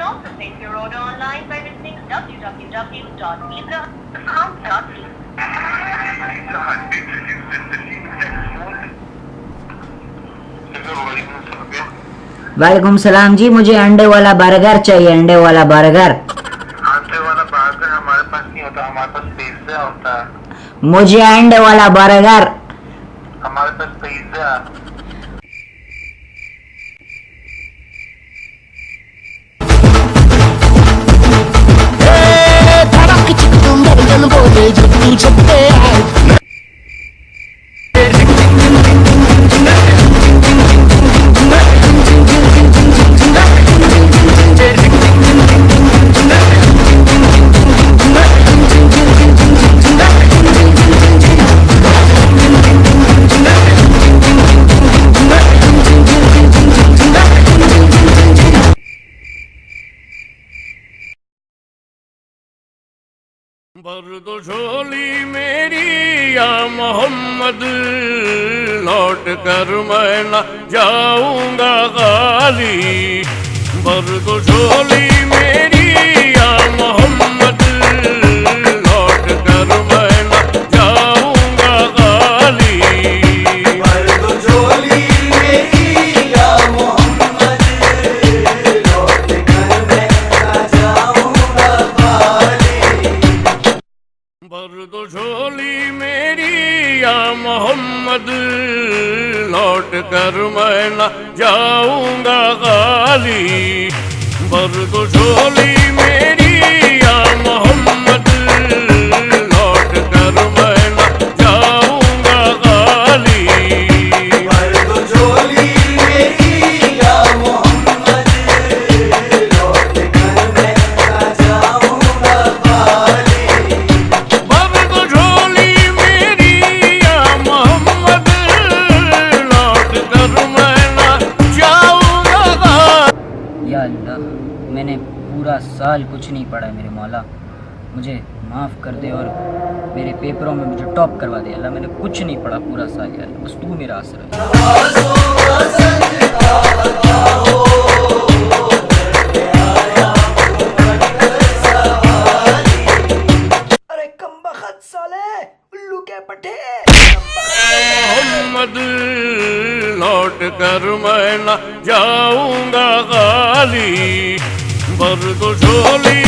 also place your order online by visiting www.libra.com.de. वालेकुम सलाम जी, मुझे अंडे वाला बर्गर चाहिए, अंडे वाला बर्गर। अंडे वाला बर्गर हमारे पास नहीं होता, हमारे पास पिज्जा होता है। मुझे अंडे वाला बर्गर। हमारे पास पिज्जा। धड़क चिक तुम धड़कन बोले जब तू छपते आए। भर दो झोली मेरी या मोहम्मद, लौट कर मैं न जाऊंगा खाली। भर दो झोली मेरी या मोहम्मद, लौट कर मैं न जाऊंगा खाली। भर दो झोली मेरी या मोहम्मद, लौट कर मैं ना जाऊंगा खाली। भर दो झोली मेरी या मोहम्मद, लौट कर मैं न जाऊंगा खाली। भर दो झोली मेरी या मोहम्मद, लौट कर मैं न जाऊंगा खाली। भर दो झोली मेरी या मोहम्मद, लौट कर मैं ना जाऊंगा खाली। भर दो झोली मेरी या मोहम्मद, लौट कर मैं न जाऊंगा खाली। या अल्लाह, मैंने पूरा साल कुछ नहीं पढ़ा है मेरे मौला, मुझे माफ़ कर दे और मेरे पेपरों में मुझे टॉप करवा दे अल्लाह। मैंने कुछ नहीं पढ़ा पूरा साल यार, बस तू मेरा आसरा है। अरे कमबख्त साले, उल्लू के पट्टे। मोहम्मद, लौट कर मैं न जाऊंगा खाली। भर दो झोली